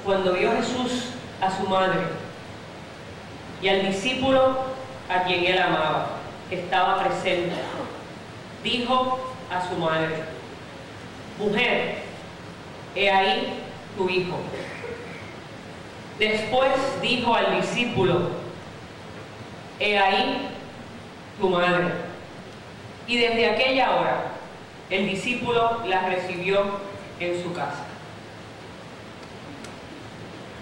cuando vio Jesús a su madre y al discípulo a quien él amaba, que estaba presente, dijo a su madre: mujer, he ahí tu hijo. Después dijo al discípulo: he ahí tu madre. Y desde aquella hora el discípulo la recibió en su casa.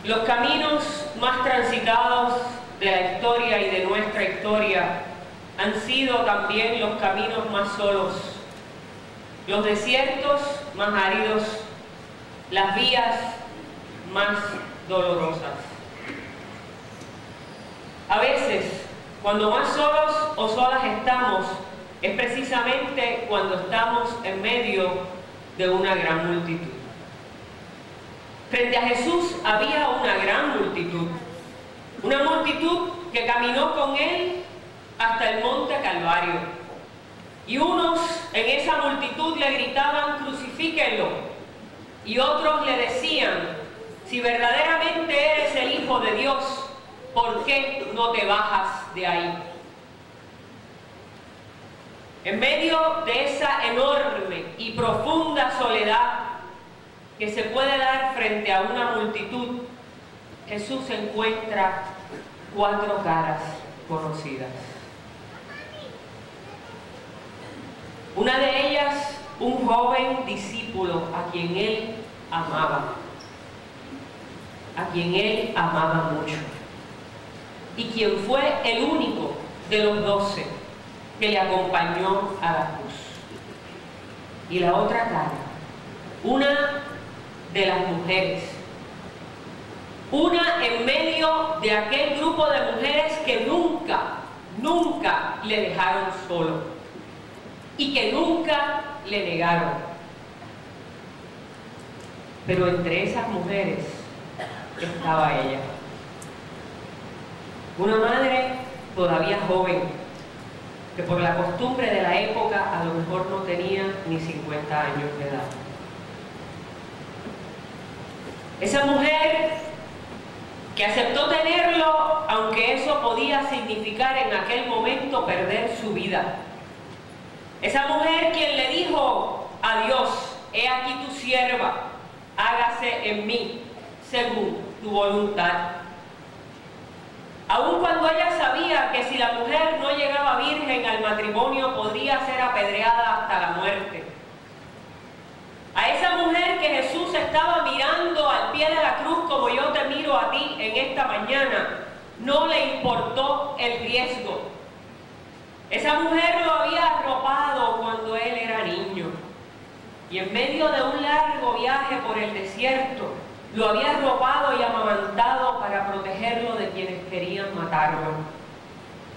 Los caminos más transitados de la historia y de nuestra historia han sido también los caminos más solos, los desiertos más áridos, las vías más dolorosas. A veces, cuando más solos o solas estamos, es precisamente cuando estamos en medio de una gran multitud. Frente a Jesús había una gran multitud, una multitud que caminó con él hasta el monte Calvario. Y unos en esa multitud le gritaban: crucifíquenlo. Y otros le decían: si verdaderamente eres el Hijo de Dios, ¿por qué no te bajas de ahí? En medio de esa enorme y profunda soledad que se puede dar frente a una multitud, Jesús encuentra 4 caras conocidas. Una de ellas, un joven discípulo a quien él amaba, mucho, y quien fue el único de los 12 que le acompañó a la cruz. Y la otra cara, una de las mujeres, una en medio de aquel grupo de mujeres que nunca le dejaron solo y que nunca le negaron. Pero entre esas mujeres estaba ella, una madre todavía joven, que por la costumbre de la época a lo mejor no tenía ni 50 años de edad. Esa mujer que aceptó tenerlo, aunque eso podía significar en aquel momento perder su vida. Esa mujer quien le dijo a Dios: he aquí tu sierva, hágase en mí según tu voluntad. Aun cuando ella sabía que si la mujer no llegaba virgen al matrimonio podría ser apedreada hasta la muerte. A esa mujer que Jesús estaba mirando al pie de la cruz, como yo te miro a ti en esta mañana, no le importó el riesgo. Esa mujer lo había arropado cuando él era niño, y en medio de un largo viaje por el desierto, lo había arropado y amamantado para protegerlo de quienes querían matarlo.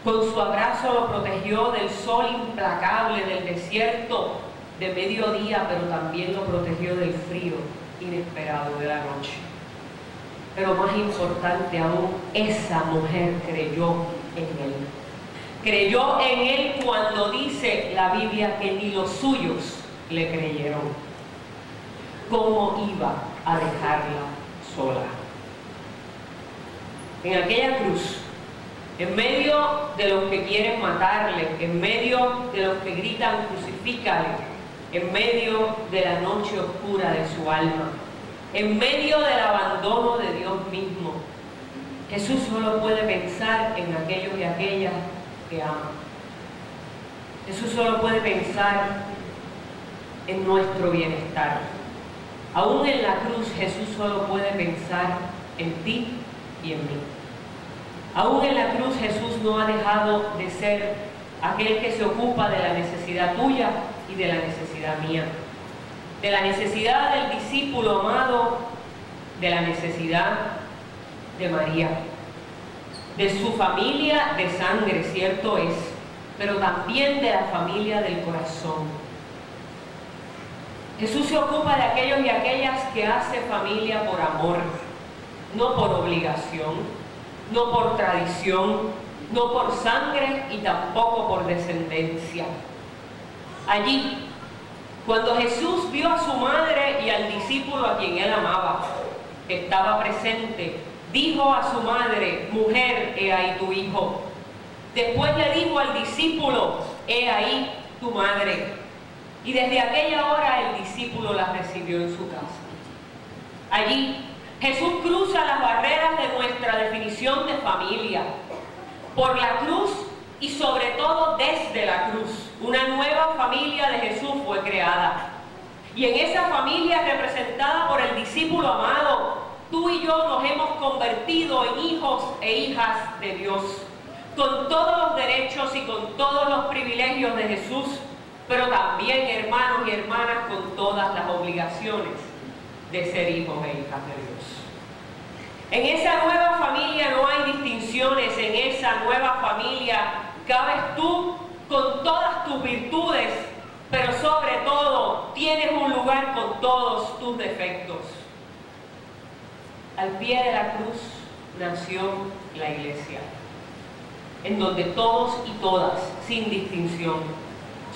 Con su abrazo lo protegió del sol implacable del desierto de mediodía, pero también lo protegió del frío inesperado de la noche. Pero más importante aún, esa mujer creyó en él. Creyó en él cuando dice la Biblia que ni los suyos le creyeron. ¿Cómo iba a dejarla sola? En aquella cruz, en medio de los que quieren matarle, en medio de los que gritan crucifícale, en medio de la noche oscura de su alma, en medio del abandono de Dios mismo, Jesús solo puede pensar en aquellos y aquellas que ama. Jesús solo puede pensar en nuestro bienestar. Aún en la cruz, Jesús solo puede pensar en ti y en mí. Aún en la cruz, Jesús no ha dejado de ser aquel que se ocupa de la necesidad tuya y de la necesidad mía. De la necesidad del discípulo amado, de la necesidad de María, de su familia de sangre, cierto es, pero también de la familia del corazón. Jesús se ocupa de aquellos y aquellas que hace familia por amor, no por obligación, no por tradición, no por sangre y tampoco por descendencia. Allí, cuando Jesús vio a su madre y al discípulo a quien él amaba, que estaba presente, dijo a su madre: mujer, he ahí tu hijo. Después le dijo al discípulo: he ahí tu madre. Y desde aquella hora el discípulo la recibió en su casa. Allí Jesús cruza las barreras de nuestra definición de familia. Por la cruz y sobre todo desde la cruz, una nueva familia de Jesús fue creada. Y en esa familia representada por el discípulo amado, tú y yo nos hemos convertido en hijos e hijas de Dios, con todos los derechos y con todos los privilegios de Jesús, pero también, hermanos y hermanas, con todas las obligaciones de ser hijos e hijas de Dios. En esa nueva familia no hay distinciones, en esa nueva familia cabes tú con todas tus virtudes, pero sobre todo tienes un lugar con todos tus defectos. Al pie de la cruz nació la iglesia, en donde todos y todas, sin distinción,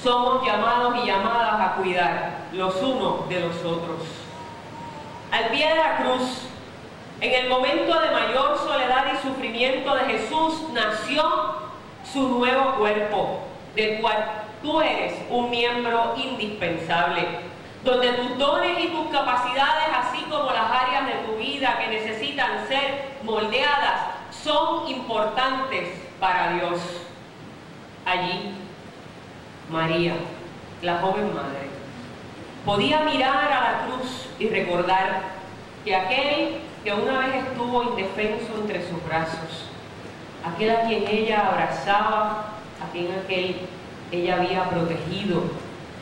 somos llamados y llamadas a cuidar los unos de los otros. Al pie de la cruz, en el momento de mayor soledad y sufrimiento de Jesús, nació su nuevo cuerpo, del cual tú eres un miembro indispensable, donde tus dones y tus capacidades, así como las áreas de tu vida que necesitan ser moldeadas, son importantes para Dios. Allí, María, la joven madre, podía mirar a la cruz y recordar que aquel que una vez estuvo indefenso entre sus brazos, aquel a quien ella abrazaba, a quien ella había protegido,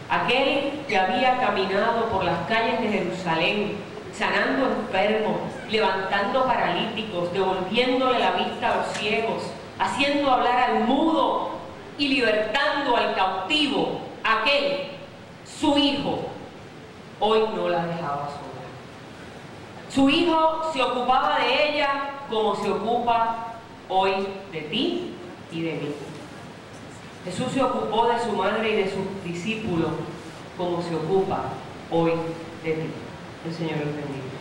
aquel que había caminado por las calles de Jerusalén, sanando enfermos, levantando paralíticos, devolviéndole la vista a los ciegos, haciendo hablar al mudo y libertando al cautivo, aquel, su hijo, hoy no la dejaba sola. Su hijo se ocupaba de ella como se ocupa hoy de ti y de mí. Jesús se ocupó de su madre y de sus discípulos como se ocupa hoy de ti. El Señor los bendiga.